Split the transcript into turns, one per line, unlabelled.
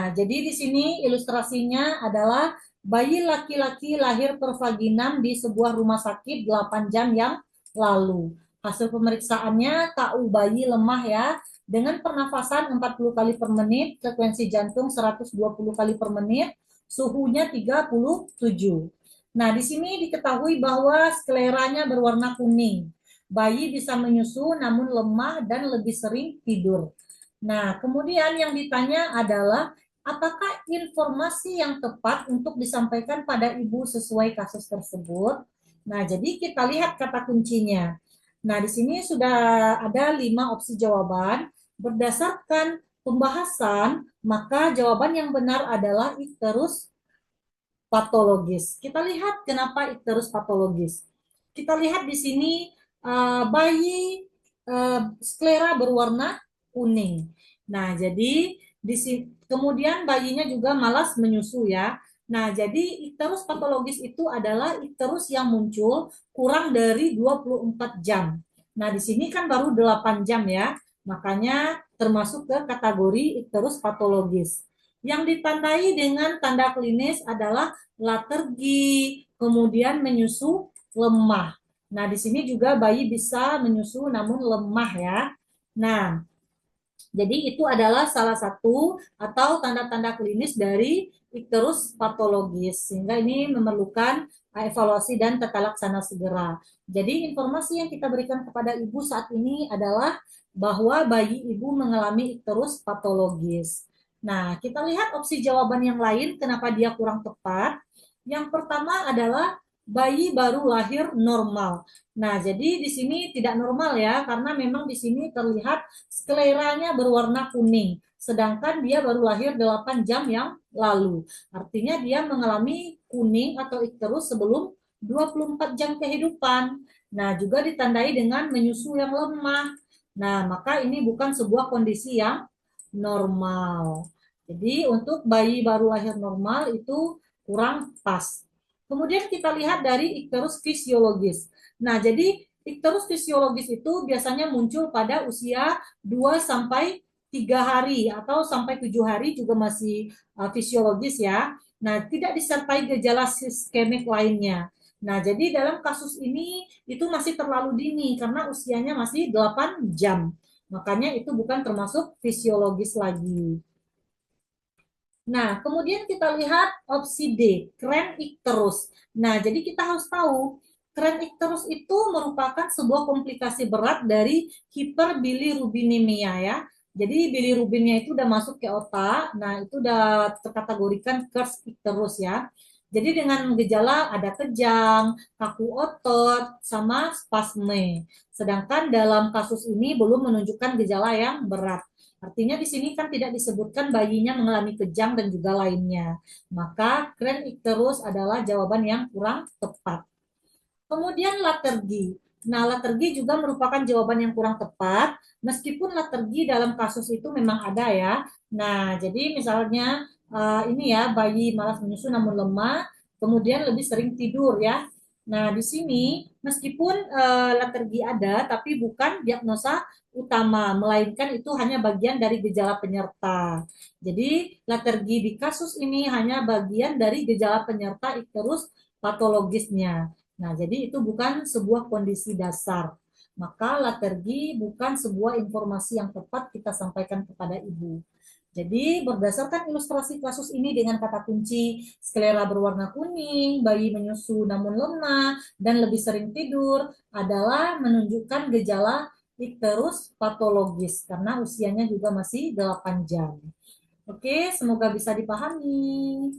Nah, jadi di sini ilustrasinya adalah bayi laki-laki lahir per vaginam di sebuah rumah sakit 8 jam yang lalu. Hasil pemeriksaannya KU bayi lemah ya, dengan pernafasan 40 kali per menit, frekuensi jantung 120 kali per menit, suhunya 37. Nah, di sini diketahui bahwa skleranya berwarna kuning. Bayi bisa menyusu namun lemah dan lebih sering tidur. Nah, kemudian yang ditanya adalah apakah informasi yang tepat untuk disampaikan pada ibu sesuai kasus tersebut? Nah, jadi kita lihat kata kuncinya. Nah, di sini sudah ada 5 opsi jawaban. Berdasarkan pembahasan, maka jawaban yang benar adalah icterus patologis. Kita lihat kenapa icterus patologis. Kita lihat di sini bayi sklera berwarna kuning. Nah, jadi kemudian bayinya juga malas menyusu ya. Nah, jadi icterus patologis itu adalah icterus yang muncul kurang dari 24 jam. Nah, di sini kan baru 8 jam ya. Makanya termasuk ke kategori icterus patologis. Yang ditandai dengan tanda klinis adalah latergi, kemudian menyusu lemah. Nah, di sini juga bayi bisa menyusu namun lemah ya. Nah, jadi itu adalah salah satu atau tanda-tanda klinis dari icterus patologis, sehingga ini memerlukan evaluasi dan tata laksana segera. Jadi informasi yang kita berikan kepada ibu saat ini adalah bahwa bayi ibu mengalami icterus patologis. Nah, kita lihat opsi jawaban yang lain kenapa dia kurang tepat. Yang pertama adalah bayi baru lahir normal. Nah, jadi di sini tidak normal ya, karena memang di sini terlihat skleranya berwarna kuning, sedangkan dia baru lahir 8 jam yang lalu. Artinya dia mengalami kuning atau icterus sebelum 24 jam kehidupan. Nah, juga ditandai dengan menyusu yang lemah. Nah, maka ini bukan sebuah kondisi yang normal. Jadi untuk bayi baru lahir normal itu kurang pas. Kemudian kita lihat dari icterus fisiologis. Nah, jadi icterus fisiologis itu biasanya muncul pada usia 2 sampai 3 hari atau sampai 7 hari juga masih fisiologis ya. Nah, tidak disertai gejala iskemik lainnya. Nah, jadi dalam kasus ini itu masih terlalu dini karena usianya masih 8 jam. Makanya itu bukan termasuk fisiologis lagi. Nah, kemudian kita lihat opsi D, kren icterus. Nah, jadi kita harus tahu, kren icterus itu merupakan sebuah komplikasi berat dari hiperbilirubinemia ya. Jadi bilirubinnya itu udah masuk ke otak, nah itu udah terkategorikan KERS icterus ya. Jadi dengan gejala ada kejang, kaku otot, sama spasme. Sedangkan dalam kasus ini belum menunjukkan gejala yang berat. Artinya di sini kan tidak disebutkan bayinya mengalami kejang dan juga lainnya. Maka kren icterus adalah jawaban yang kurang tepat. Kemudian latergi. Nah, latergi juga merupakan jawaban yang kurang tepat, meskipun latergi dalam kasus itu memang ada ya. Nah, jadi misalnya ini ya, bayi malas menyusu namun lemah, kemudian lebih sering tidur ya. Nah, di sini meskipun latergi ada, tapi bukan diagnosa utama, melainkan itu hanya bagian dari gejala penyerta. Jadi, latergi di kasus ini hanya bagian dari gejala penyerta icterus patologisnya. Nah, jadi itu bukan sebuah kondisi dasar. Maka latergi bukan sebuah informasi yang tepat kita sampaikan kepada ibu. Jadi berdasarkan ilustrasi kasus ini dengan kata kunci sklera berwarna kuning, bayi menyusu namun lemah, dan lebih sering tidur adalah menunjukkan gejala icterus patologis karena usianya juga masih 8 jam. Oke, semoga bisa dipahami.